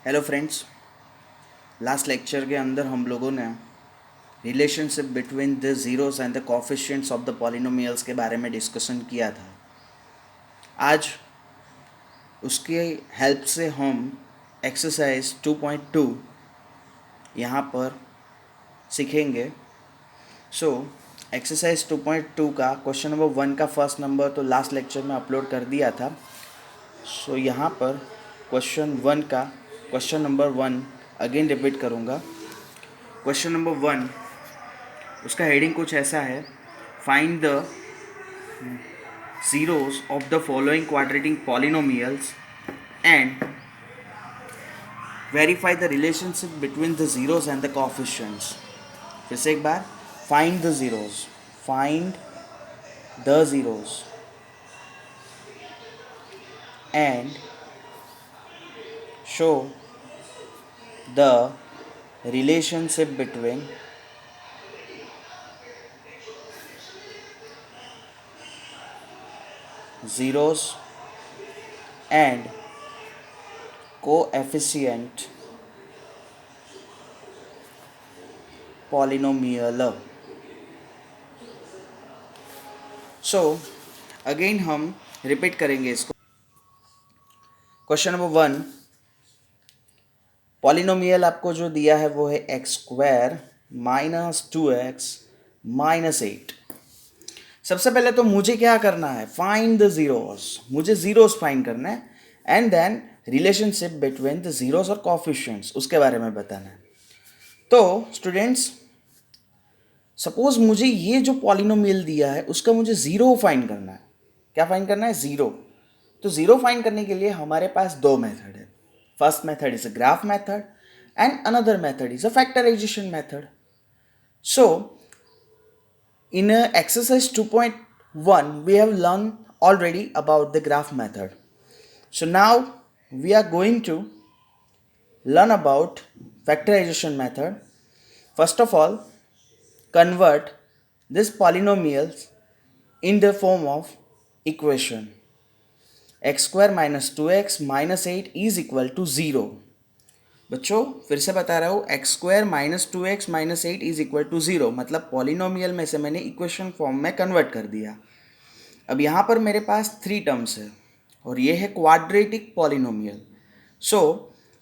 Hello friends, last lecture के अंदर हम लोगों ने relationship between the zeros and the coefficients of the polynomials के बारे में डिस्कशन किया था। आज उसके हेल्प से हम एक्सरसाइज 2.2 यहाँ पर सीखेंगे। एक्सरसाइज 2.2 का क्वेश्चन नंबर 1 का फर्स्ट नंबर तो लास्ट लेक्चर में अपलोड कर दिया था। यहाँ पर क्वेश्चन नंबर 1 अगेन रिपीट करूँगा। क्वेश्चन नंबर 1 उसका हेडिंग कुछ ऐसा है, find the zeros of the following quadratic polynomials and verify the relationship between the zeros and the coefficients। फिर से एक बार, find the zeros and show the relationship between zeros and coefficient polynomial। Again हम repeat करेंगे इसको। Question number 1, polynomial आपको जो दिया है वो है x² - 2x - 8। सबसे पहले तो मुझे क्या करना है, फाइंड द ज़ीरोस। मुझे ज़ीरोस फाइंड करना है and then relationship between the zeros और कोफिशिएंट्स उसके बारे में बताना है। तो स्टूडेंट्स, सपोज मुझे ये जो पॉलिनोमियल दिया है उसका मुझे ज़ीरो फाइंड करना है। क्या फाइंड करना है? ज़ीरो। तो ज़ीरो फाइंड करने के लिए हमारे पास दो मेथड है। First method is a graph method and another method is a factorization method. So in exercise 2.1 we have learned already about the graph method. So now we are going to learn about factorization method. First of all, convert this polynomials in the form of equation x² - 2x - 8 is equal to 0। बच्चों फिर से बता रहा हूँ, x² - 2x - 8 is equal to 0, मतलब polynomial में से मैंने इक्वेशन फॉर्म में कन्वर्ट कर दिया। अब यहाँ पर मेरे पास 3 टर्म्स है और ये है क्वाड्रेटिक पॉलिनोमियल।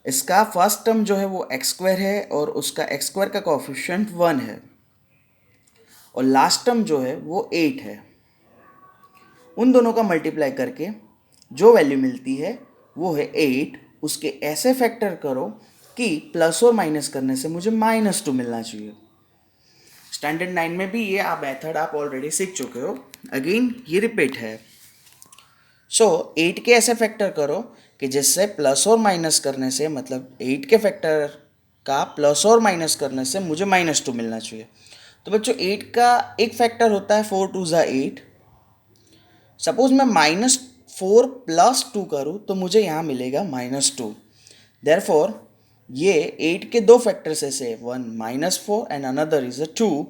इसका फर्स्ट टर्म जो है वो x² है और उसका x² का कोएफिशिएंट 1 है और लास्ट टर्म जो है वो 8 है। उन दोनों का मल्टीप्लाई करके जो वैल्यू मिलती है वो है 8। उसके ऐसे फैक्टर करो कि प्लस और माइनस करने से मुझे -2 मिलना चाहिए। स्टैंडर्ड 9 में भी ये मेथड आप ऑलरेडी सीख चुके हो, अगेन ये रिपीट है। 8 के ऐसे फैक्टर करो कि जिससे प्लस और माइनस करने से, मतलब 8 के फैक्टर का प्लस और माइनस करने से मुझे -2 मिलना चाहिए। तो बच्चों 8 का एक फैक्टर होता है 4 2 ज़ा 8। सपोज मैं -4 + 2 करूँ तो मुझे यहाँ मिलेगा -2। देयरफॉर ये 8 के दो फैक्टर्स ऐसे, one -4 and another is a 2,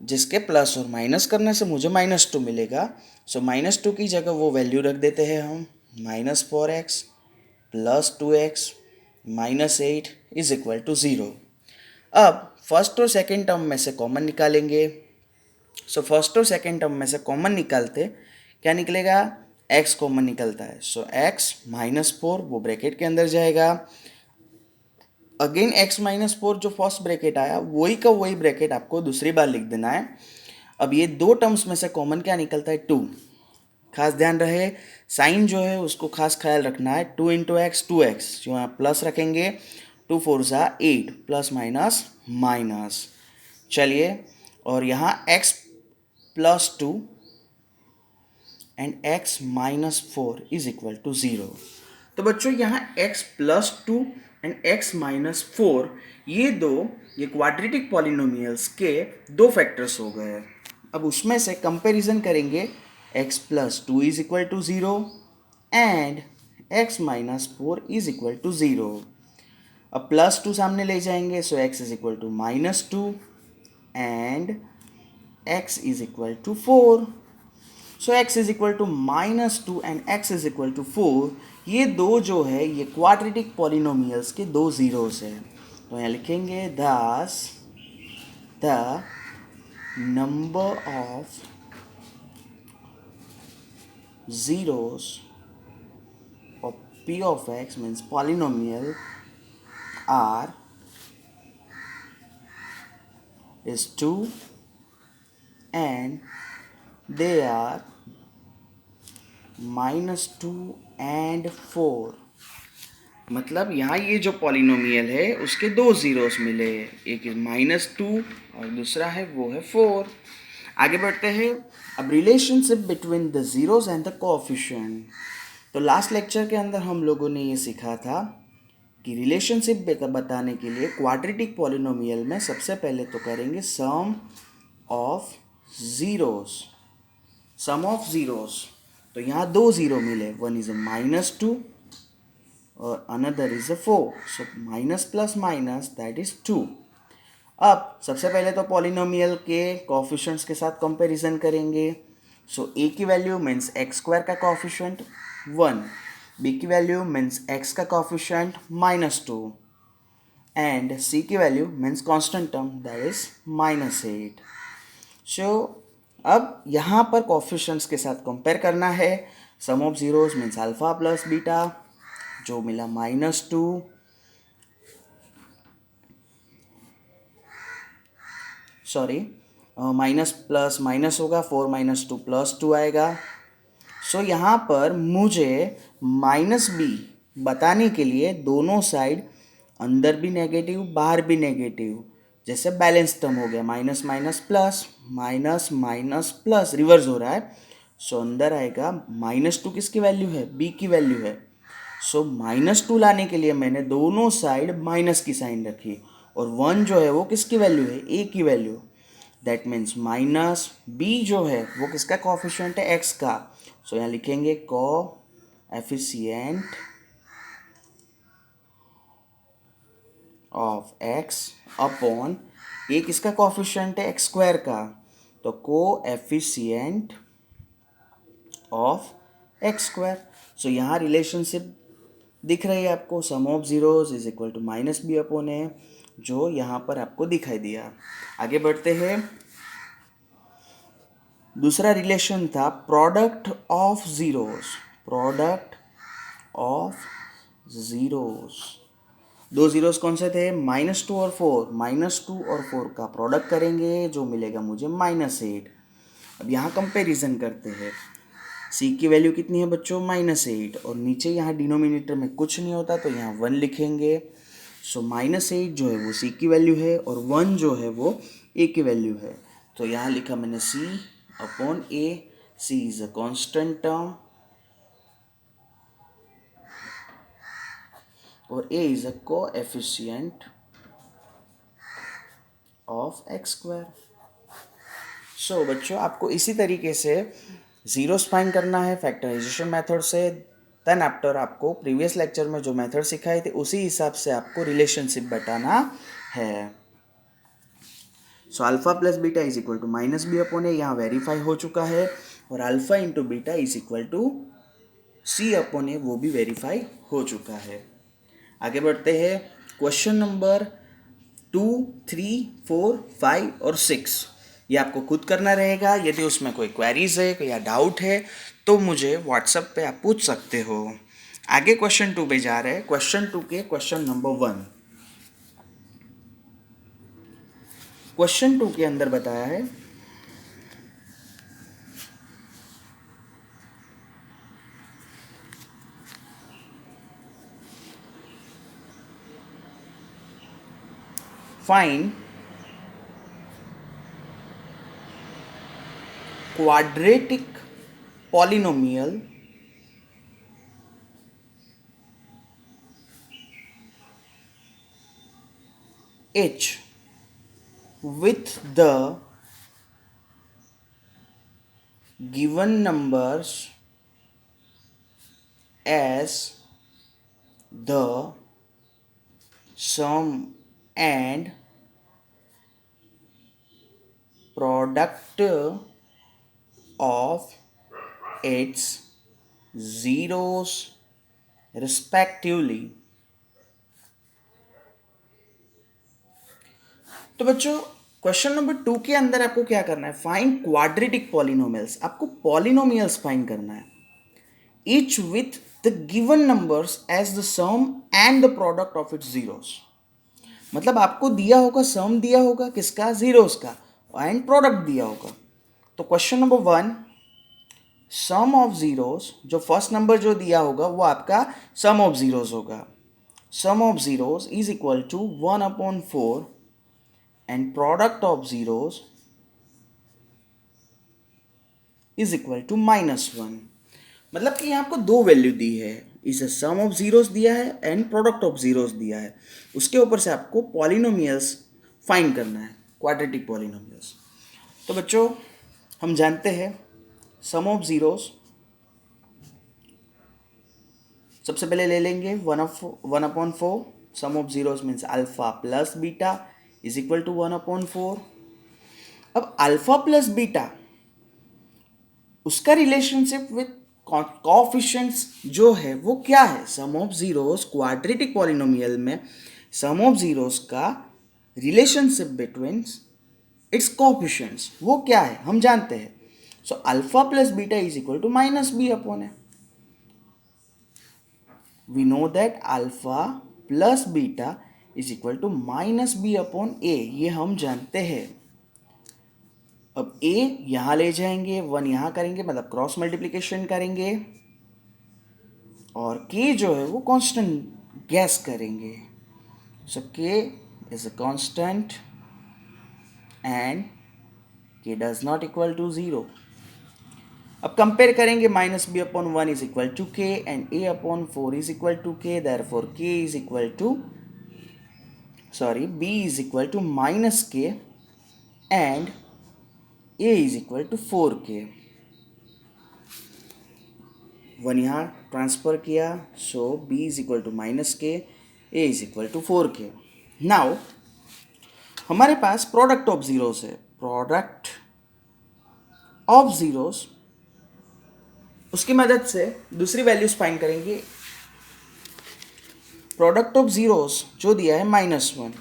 जिसके प्लस और माइनस करने से मुझे -2 मिलेगा। -2 की जगह वो वैल्यू रख देते हैं हम, -4x + 2x - 8 is equal to 0। अब फर्स्ट और सेकेंड टर्म में से कॉमन निकालेंगे। फर्स्ट और सेकेंड टर्म में से कॉमन निकालते क्या निकलेगा? x कॉमन निकलता है। x -4 वो ब्रैकेट के अंदर जाएगा। अगेन x -4 जो फर्स्ट ब्रैकेट आया वही का वही ब्रैकेट आपको दूसरी बार लिख देना है। अब ये दो टर्म्स में से कॉमन क्या निकलता है? 2। खास ध्यान रहे, साइन जो है उसको खास ख्याल रखना है। 2 × x 2x, जो यहाँ प्लस रखेंगे 2 4 ज़ा 8, प्लस माइनस माइनस। चलिए, और यहाँ x + 2 and x - 4 is equal to 0। तो बच्चों यहाँ x + 2 एंड x - 4 ये क्वाड्रेटिक पॉलिनोमियल्स के दो फैक्टर्स हो गए। अब उसमें से कंपैरिजन करेंगे, x + 2 is equal to 0 and x - 4 is equal to 0। अब +2 सामने ले जाएंगे, so x is equal to -2 and x is equal to 4। So x is equal to -2 and x is equal to 4, ये दो जो है ये क्वाड्रेटिक पॉलिनोमियल्स के दो जीरोस है। तो यहाँ लिखेंगे दस the number of zeros of p of x means polynomial r is 2 and they are -2 and 4। मतलब यहाँ ये जो पॉलिनोमियल है उसके दो ज़ीरोस मिले हैं, एक -2 और दूसरा है वो है 4। आगे बढ़ते हैं। अब relationship between the zeros and the coefficient. तो लास्ट लेक्चर के अंदर हम लोगों ने ये सीखा था कि रिलेशनशिप बताने के लिए क्वाड्रेटिक पॉलिनोमियल में सबसे पहले तो करेंगे sum of zeros. Sum of zeros, तो यहाँ दो ज़ीरो मिले, वन इज़ -2 और another is 4, so minus plus minus that is 2। अब सबसे पहले तो पॉलिनोमियल के कोएफिशिएंट्स के साथ कंपैरिजन करेंगे। सो ए की वैल्यू मीन्स एक्स स्क्वायर का कोएफिशिएंट 1, बी की वैल्यू मीन्स एक्स का कोएफिशिएंट -2 एंड सी की value means constant term that is -8। So अब यहाँ पर कोएफिशिएंट्स के साथ कंपेयर करना है। Sum of zeros means alpha plus beta, जो मिला -2, सॉरी माइनस प्लस माइनस होगा, 4 - 2 +2 आएगा। सो यहाँ पर मुझे -b बताने के लिए दोनों साइड अंदर भी नेगेटिव बाहर भी नेगेटिव, जैसे बैलेंस टर्म हो गया, minus minus plus minus minus plus reverse हो रहा है। सो अंदर आएगा -2 किसकी वैल्यू है, b की वैल्यू है। सो -2 लाने के लिए मैंने दोनों साइड माइनस की साइन रखी और 1 जो है वो किसकी वैल्यू है, a की value. That means minus b जो है वो किसका कोएफिशिएंट है, x का। सो यहाँ लिखेंगे coefficient of x upon a किसका कोएफिशिएंट है, x स्क्वायर का, तो coefficient of x square. So यहाँ रिलेशनशिप दिख रही है आपको, sum of zeros is equal to -b upon a, जो यहाँ पर आपको दिखाई दिया। आगे बढ़ते हैं। दूसरा रिलेशन था product of zeros. Product of zeros, दो जीरोस कौन से थे, -2 और 4। -2 और 4 का प्रोडक्ट करेंगे जो मिलेगा मुझे -8। अब यहाँ कंपैरिजन करते हैं। सी की वैल्यू कितनी है बच्चों, -8, और नीचे यहाँ डिनोमिनेटर में कुछ नहीं होता तो यहाँ 1 लिखेंगे। सो -8 जो है वो सी की वैल्यू है और 1 जो है वो ए की वैल्यू है। तो यहाँ लिखा मैंने C upon A. C is a constant term और A is a coefficient of x square. So बच्चों आपको इसी तरीके से जीरोस फाइंड करना है फैक्टराइजेशन मेथड से। देन आफ्टर आपको प्रीवियस लेक्चर में जो मेथड सिखाए थे उसी हिसाब से आपको रिलेशनशिप बताना है। So alpha plus beta is equal to -b upon A यहाँ वेरीफाई हो चुका है, और alpha into beta is equal to C upon A वो भी वेरीफाई हो चुका है। आगे बढ़ते हैं। क्वेश्चन नंबर 2, 3, 4, 5 और 6 ये आपको खुद करना रहेगा। यदि उसमें कोई क्वेरीज है या डाउट है तो मुझे व्हाट्सएप पे आप पूछ सकते हो। आगे क्वेश्चन 2 पे जा रहे हैं। क्वेश्चन 2 के क्वेश्चन नंबर 1। क्वेश्चन 2 के अंदर बताया है find quadratic polynomial h with the given numbers as the sum and product of its zeros respectively। तो बच्चों क्वेश्चन नंबर 2 के अंदर आपको क्या करना है, फाइंड क्वाड्रेटिक पॉलिनोमियल्स। आपको पॉलिनोमियल्स फाइंड करना है, each with the given numbers as the sum and the product of its zeros। मतलब आपको दिया होगा, सम दिया होगा किसका, जीरोस का, एंड प्रोडक्ट दिया होगा। तो question number 1, sum of zeros, जो फर्स्ट नंबर जो दिया होगा वो आपका सम ऑफ जीरोस होगा। Sum of zeros is equal to 1/4 and product of zeros is equal to -1। मतलब कि यहाँ आपको दो वैल्यू दी है, इसे सम ऑफ जीरोस दिया है एंड प्रोडक्ट ऑफ जीरोस दिया है। उसके ऊपर से आपको पॉलिनोमियल्स फाइंड करना है, क्वाड्रेटिक पॉलिनोमियल्स। तो बच्चों हम जानते हैं सम ऑफ जीरोस, सबसे पहले ले लेंगे 1/4। Sum of zeros means alpha plus beta is equal to 1/4। अब अल्फा प्लस बीटा उसका रिलेशनशिप विथ कोएफिशिएंट्स जो है वो क्या है, sum of zeros quadratic polynomial में सम ऑफ जीरोस का रिलेशनशिप बिटवीन इट्स कोएफिशिएंट्स वो क्या है हम जानते हैं। So alpha plus beta is equal to -b/a। We know that alpha plus beta is equal to -b/a, ये हम जानते हैं। अब a यहाँ ले जाएंगे, 1 यहाँ करेंगे, मतलब क्रॉस मल्टीप्लिकेशन करेंगे, और k जो है वो कांस्टेंट गैस करेंगे। So k is a constant and k does not equal to 0। अब कंपेयर करेंगे, -b/1 is equal to k and a/4 is equal to k, therefore b is equal to -k and a is equal to 4k। 1 यहाँ transfer किया, so b is equal to -k, a is equal to 4k। Now हमारे पास product of zeros है, product of zeros, उसकी मदद से दूसरी values find करेंगे। प्रोडक्ट ऑफ जीरोस जो दिया है -1।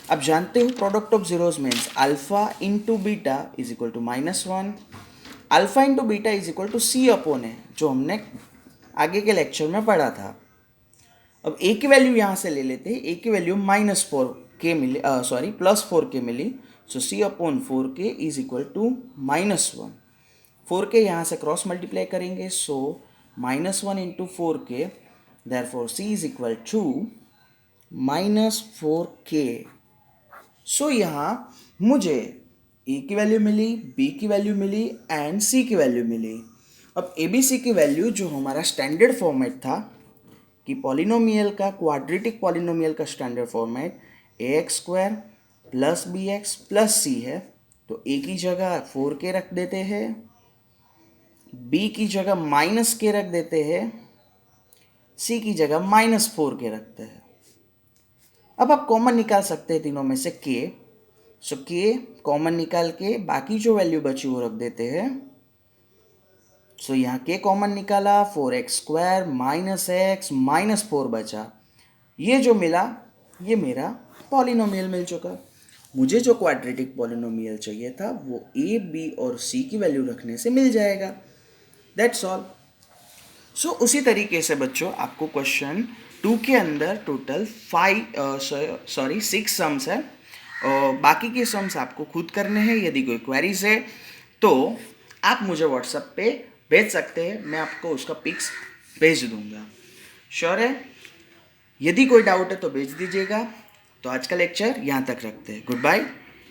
अब जानते हो product of zeros means alpha into beta is equal to -1। Alpha into beta is equal to c/a, जो हमने आगे के लेक्चर में पढ़ा था। अब a की वैल्यू यहाँ से ले लेते हैं, a की वैल्यू -4k मिली, +4k मिली। So c/4k is equal to -1। 4k यहाँ से क्रॉस मल्टीप्लाई करेंगे, so -1 into 4k, therefore c is equal to -4k। So यहाँ मुझे a की वैल्यू मिली, b की वैल्यू मिली एंड c की वैल्यू मिली। अब a b c की वैल्यू जो हमारा स्टैंडर्ड फॉर्मेट था कि पॉलिनोमियल का, क्वाड्रेटिक पॉलिनोमियल का standard format ax² + bx + c है, तो a की जगह 4k रख देते हैं, b की जगह -k रख देते हैं, c की जगह -4k रखते हैं। अब आप कॉमन निकाल सकते हैं तीनों में से k, सो k कॉमन निकाल के बाकी जो वैल्यू बची वो रख देते हैं। सो यहाँ k कॉमन निकाला, 4x² - x -4 बचा, ये जो मिला ये मेरा पॉलिनोमियल मिल चुका। मुझे जो क्वाड्रेटिक पॉलिनोमियल चाहिए था वो a b और c की वैल्यू रखने से मिल जाएगा, दैट्स ऑल। सो उसी तरीके से बच्चों आपको क्वेश्चन 2 के अंदर टोटल 6 सम्स है, और बाकी के सम्स आपको खुद करने हैं। यदि कोई क्वेरीज है तो आप मुझे व्हाट्सएप पे भेज सकते हैं, मैं आपको उसका पिक्स भेज दूंगा। श्योर है? यदि कोई डाउट है तो भेज दीजिएगा। तो आज का लेक्चर यहाँ तक रखते हैं। Good bye.